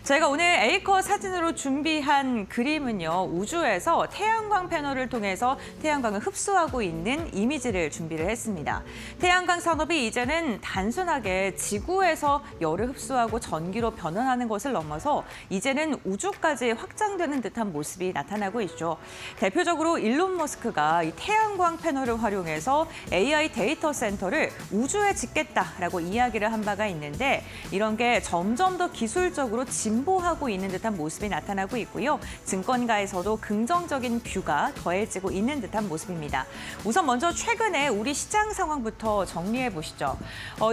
제가 오늘 A컷 사진으로 준비한 그림은요, 우주에서 태양광 패널을 통해서 태양광을 흡수하고 있는 이미지를 준비를 했습니다. 태양광 산업이 이제는 단순하게 지구에서 열을 흡수하고 전기로 변환하는 것을 넘어서 이제는 우주까지 확장되는 듯한 모습이 나타나고 있죠. 대표적으로 일론 머스크가 이 태양광 패널을 활용해서 AI 데이터 센터를 우주에 짓겠다라고 이야기를 한 바가 있는데, 이런 게 점점 더 기술적으로 진보하고 있는 듯한 모습이 나타나고 있고요. 증권가에서도 긍정적인 뷰가 더해지고 있는 듯한 모습입니다. 우선 먼저 최근에 우리 시장 상황부터 정리해 보시죠.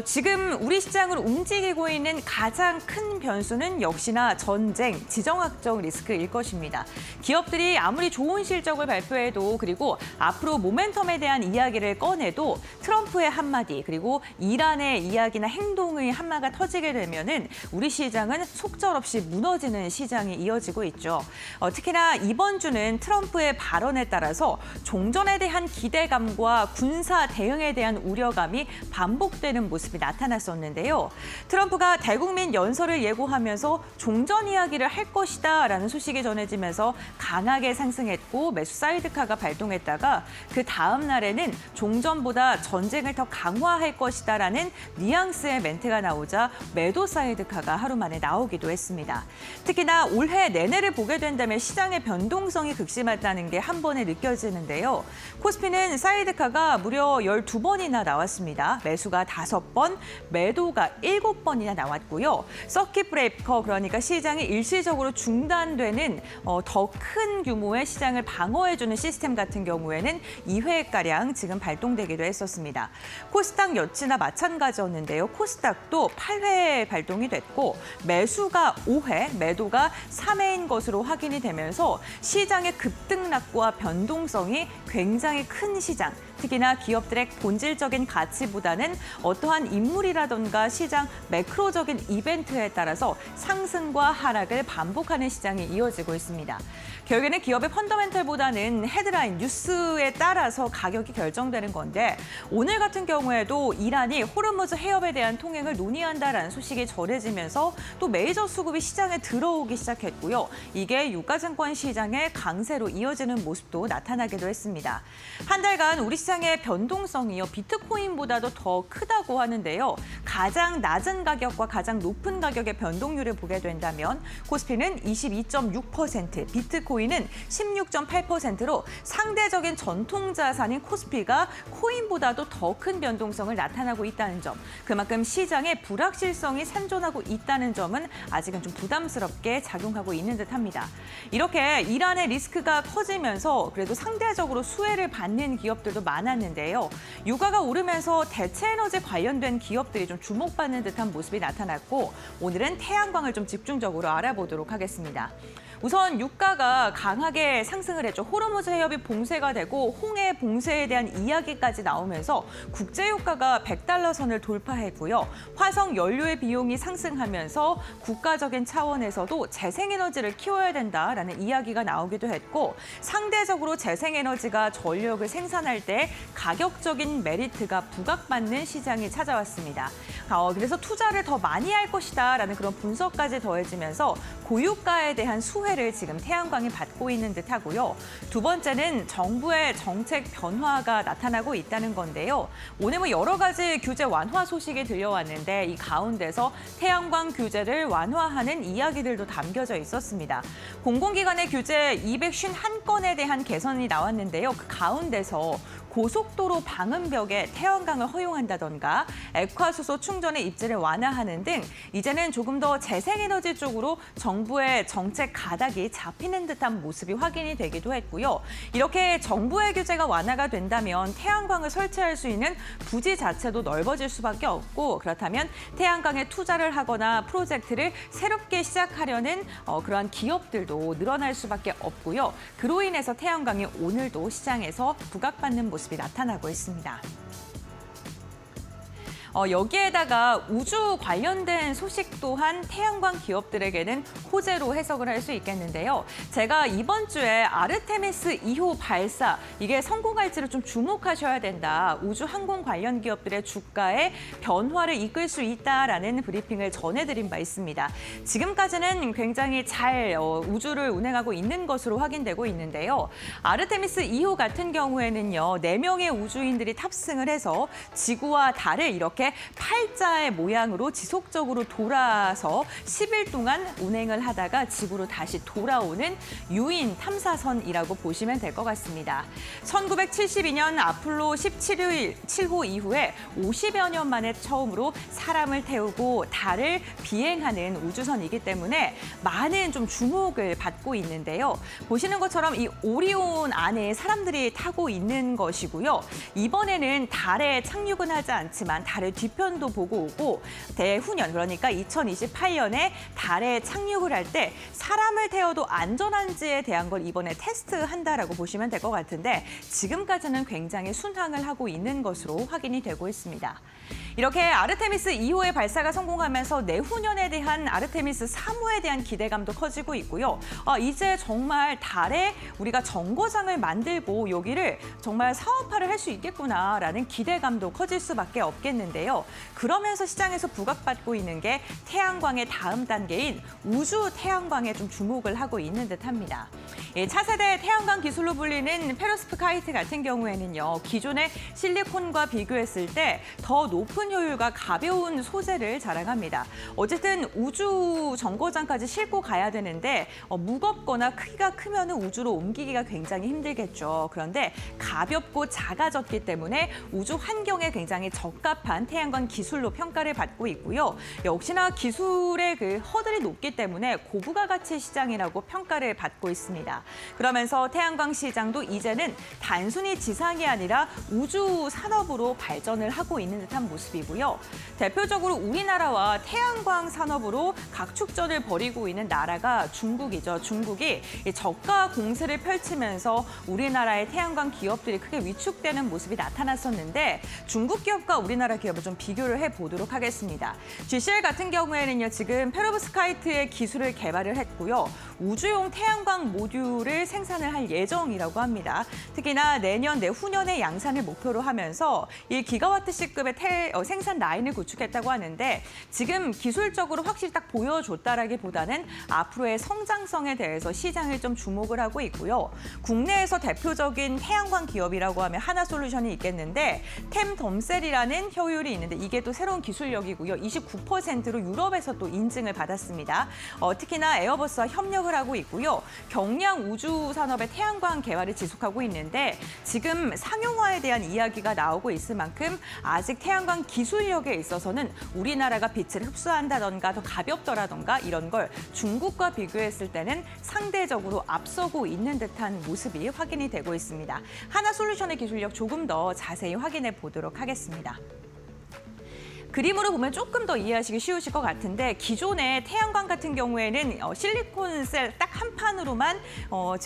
지금 우리 시장을 움직이고 있는 가장 큰 변수는 역시나 전쟁, 지정학적 리스크일 것입니다. 기업들이 아무리 좋은 실적을 발표해도, 그리고 앞으로 모멘텀에 대한 이야기를 꺼내도 트럼프의 한마디, 그리고 이란의 이야기나 행동의 한마가 터지게 되면은 우리 시장은 속절없이 무너지는 시장이 이어지고 있죠. 특히나 이번 주는 트럼프의 발언에 따라서 종전에 대한 기대감과 군사 대응에 대한 우려감이 반복되는 모습이 나타났었는데요. 트럼프가 대국민 연설을 예고하면서 종전 이야기를 할 것이다라는 소식이 전해지면서 강하게 상승했고 매수 사이드카가 발동했다가 그 다음 날에는 종전보다 전쟁을 더 강화할 것이다라는 뉘앙스의 멘트가 나오자 매도 사이드카가 하루 만에 나오기도 했습니다. 특히나 올해 내내를 보게 된다면 시장의 변동성이 극심하다는 게 한 번에 느껴지는데요. 코스피는 사이드카가 무려 12번이나 나왔습니다. 매수가 5번, 매도가 7번이나 나왔고요. 서킷 브레이커, 그러니까 시장이 일시적으로 중단되는 더 큰 규모의 시장을 방어해주는 시스템 같은 경우에는 2회가량 지금 발동되기도 했었습니다. 코스닥 여치나 마찬가지였는데요. 코스닥도 8회 발동이 됐고 매수가 5회, 매도가 3회인 것으로 확인이 되면서 시장의 급등락과 변동성이 굉장히 큰 시장, 특히나 기업들의 본질적인 가치보다는 어떠한 인물이라던가 시장 매크로적인 이벤트에 따라서 상승과 하락을 반복하는 시장이 이어지고 있습니다. 결국에는 기업의 펀더멘털보다는 헤드라인, 뉴스에 따라서 가격이 결정되는 건데, 오늘 같은 경우에도 이란이 호르무즈 해협에 대한 통행을 논의한다라는 소식이 전해지면서 또 메이저 수급이 시장에 들어오기 시작했고요. 이게 유가증권 시장의 강세로 이어지는 모습도 나타나기도 했습니다. 한 달간 우리 시장의 변동성이요, 비트코인보다도 더 크다고 하는데요. 가장 낮은 가격과 가장 높은 가격의 변동률을 보게 된다면 코스피는 22.6%, 비트코인은 16.8%로 상대적인 전통 자산인 코스피가 코인보다도 더 큰 변동성을 나타나고 있다는 점, 그만큼 시장의 불확실성이 산존하고 있다는 점은 아직은 좀 부담스럽게 작용하고 있는 듯합니다. 이렇게 이란의 리스크가 커지면서 그래도 상대적으로 수혜를 받는 기업들도 많았는데요. 유가가 오르면서 대체에너지 관련된 기업들이 좀 주목받는 듯한 모습이 나타났고, 오늘은 태양광을 좀 집중적으로 알아보도록 하겠습니다. 우선 유가가 강하게 상승을 했죠. 호르무즈 해협이 봉쇄가 되고 홍해 봉쇄에 대한 이야기까지 나오면서 국제유가가 $100 선을 돌파했고요. 화석 연료의 비용이 상승하면서 국가적인 차원에서도 재생에너지를 키워야 된다라는 이야기가 나오기도 했고, 상대적으로 재생에너지가 전력을 생산할 때 가격적인 메리트가 부각받는 시장이 찾아왔습니다. 그래서 투자를 더 많이 할 것이다라는 그런 분석까지 더해지면서 고유가에 대한 수혜를 지금 태양광이 받고 있는 듯하고요. 두 번째는 정부의 정책 변화가 나타나고 있다는 건데요. 오늘 뭐 여러 가지 규제 완화 소식이 들려왔는데 이 가운데서 태양광 규제를 완화하는 이야기들도 담겨져 있었습니다. 공공기관의 규제 251건에 대한 개선이 나왔는데요. 그 가운데서 고속도로 방음벽에 태양광을 허용한다던가 액화수소 충전의 입지를 완화하는 등 이제는 조금 더 재생에너지 쪽으로 정부의 정책 가닥이 잡히는 듯한 모습이 확인이 되기도 했고요. 이렇게 정부의 규제가 완화가 된다면 태양광을 설치할 수 있는 부지 자체도 넓어질 수밖에 없고, 그렇다면 태양광에 투자를 하거나 프로젝트를 새롭게 시작하려는 그러한 기업들도 늘어날 수밖에 없고요. 그로 인해서 태양광이 오늘도 시장에서 부각받는 모습이 나타나고 있습니다. 여기에다가 우주 관련된 소식 또한 태양광 기업들에게는 호재로 해석을 할 수 있겠는데요. 제가 이번 주에 아르테미스 2호 발사, 이게 성공할지를 좀 주목하셔야 된다. 우주 항공 관련 기업들의 주가에 변화를 이끌 수 있다라는 브리핑을 전해드린 바 있습니다. 지금까지는 굉장히 잘 우주를 운행하고 있는 것으로 확인되고 있는데요. 아르테미스 2호 같은 경우에는요, 4명의 우주인들이 탑승을 해서 지구와 달을 이렇게 팔자의 모양으로 지속적으로 돌아서 10일 동안 운행을 하다가 지구로 다시 돌아오는 유인 탐사선이라고 보시면 될 것 같습니다. 1972년 아폴로 17호 이후에 50여 년 만에 처음으로 사람을 태우고 달을 비행하는 우주선이기 때문에 많은 좀 주목을 받고 있는데요. 보시는 것처럼 이 오리온 안에 사람들이 타고 있는 것이고요. 이번에는 달에 착륙은 하지 않지만 달의 뒤편도 보고 오고, 대후년, 그러니까 2028년에 달에 착륙을 할 때 사람을 태워도 안전한지에 대한 걸 이번에 테스트한다라고 보시면 될 것 같은데, 지금까지는 굉장히 순항을 하고 있는 것으로 확인이 되고 있습니다. 이렇게 아르테미스 2호의 발사가 성공하면서 내후년에 대한 아르테미스 3호에 대한 기대감도 커지고 있고요. 이제 정말 달에 우리가 정거장을 만들고 여기를 정말 사업화를 할 수 있겠구나라는 기대감도 커질 수밖에 없겠는데요. 그러면서 시장에서 부각받고 있는 게 태양광의 다음 단계인 우주 태양광에 좀 주목을 하고 있는 듯합니다. 차세대 태양광 기술로 불리는 페로스프카이트 같은 경우에는요, 기존의 실리콘과 비교했을 때 더 높은 효율과 가벼운 소재를 자랑합니다. 어쨌든 우주 정거장까지 싣고 가야 되는데 무겁거나 크기가 크면 우주로 옮기기가 굉장히 힘들겠죠. 그런데 가볍고 작아졌기 때문에 우주 환경에 굉장히 적합한 태양광 기술로 평가를 받고 있고요. 역시나 기술의 그 허들이 높기 때문에 고부가 가치 시장이라고 평가를 받고 있습니다. 그러면서 태양광 시장도 이제는 단순히 지상이 아니라 우주 산업으로 발전을 하고 있는 듯한 모습이고요. 대표적으로 우리나라와 태양광 산업으로 각축전을 벌이고 있는 나라가 중국이죠. 중국이 저가 공세를 펼치면서 우리나라의 태양광 기업들이 크게 위축되는 모습이 나타났었는데, 중국 기업과 우리나라 기업을 좀 비교를 해보도록 하겠습니다. GCL 같은 경우에는요, 지금 페로브스카이트의 기술을 개발을 했고요. 우주용 태양광 모듈을 생산을 할 예정이라고 합니다. 특히나 내년, 내후년에 양산을 목표로 하면서 1기가와트씩급의 생산 라인을 구축했다고 하는데, 지금 기술적으로 확실히 딱 보여줬다라기보다는 앞으로의 성장성에 대해서 시장을 좀 주목을 하고 있고요. 국내에서 대표적인 태양광 기업이라고 하면 하나솔루션이 있겠는데, 템덤셀이라는 효율이 있는데 이게 또 새로운 기술력이고요. 29%로 유럽에서 또 인증을 받았습니다. 특히나 에어버스와 협력을 하고 있고요. 경량 우주 산업의 태양광 개발을 지속하고 있는데, 지금 상용화에 대한 이야기가 나오고 있을 만큼 아직 태양광 기술력에 있어서는 우리나라가 빛을 흡수한다던가 더 가볍더라던가 이런 걸 중국과 비교했을 때는 상대적으로 앞서고 있는 듯한 모습이 확인이 되고 있습니다. 하나솔루션의 기술력 조금 더 자세히 확인해 보도록 하겠습니다. 그림으로 보면 조금 더 이해하시기 쉬우실 것 같은데, 기존의 태양광 같은 경우에는 실리콘 셀 딱 한 판으로만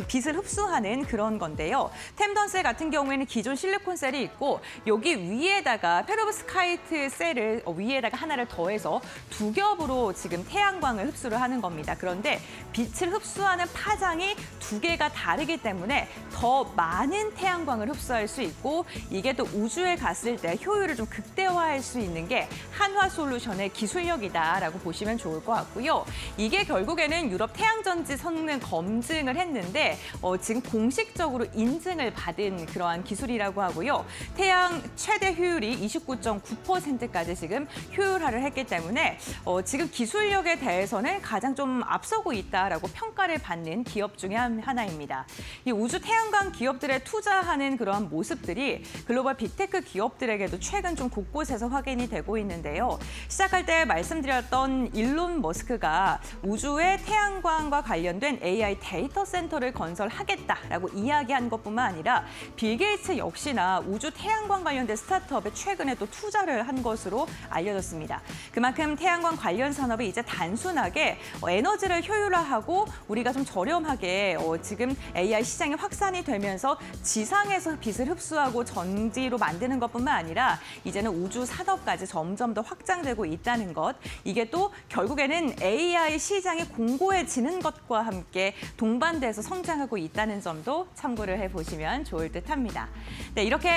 빛을 흡수하는 그런 건데요. 템덤셀 같은 경우에는 기존 실리콘 셀이 있고, 여기 위에다가 페로브스카이트 셀을 위에다가 하나를 더해서 두 겹으로 지금 태양광을 흡수를 하는 겁니다. 그런데 빛을 흡수하는 파장이 두 개가 다르기 때문에 더 많은 태양광을 흡수할 수 있고, 이게 또 우주에 갔을 때 효율을 좀 극대화할 수 있는 게 한화솔루션의 기술력이다라고 보시면 좋을 것 같고요. 이게 결국에는 유럽 태양전지 성능 검증을 했는데 지금 공식적으로 인증을 받은 그러한 기술이라고 하고요. 태양 최대 효율이 29.9%까지 지금 효율화를 했기 때문에 지금 기술력에 대해서는 가장 좀 앞서고 있다라고 평가를 받는 기업 중에 하나입니다. 이 우주 태양광 기업들에 투자하는 그러한 모습들이 글로벌 빅테크 기업들에게도 최근 좀 곳곳에서 확인이 되고 있는데요. 시작할 때 말씀드렸던 일론 머스크가 우주의 태양광과 관련된 AI 데이터 센터를 건설하겠다라고 이야기한 것뿐만 아니라 빌 게이츠 역시나 우주 태양광 관련된 스타트업에 최근에 또 투자를 한 것으로 알려졌습니다. 그만큼 태양광 관련 산업이 이제 단순하게 에너지를 효율화하고 우리가 좀 저렴하게 지금 AI 시장이 확산이 되면서 지상에서 빛을 흡수하고 전지로 만드는 것뿐만 아니라 이제는 우주 산업까지 전부 점점 더 확장되고 있다는 것, 이게 또 결국에는 AI 시장이 공고해지는 것과 함께 동반돼서 성장하고 있다는 점도 참고를 해보시면 좋을 듯합니다. 네, 이렇게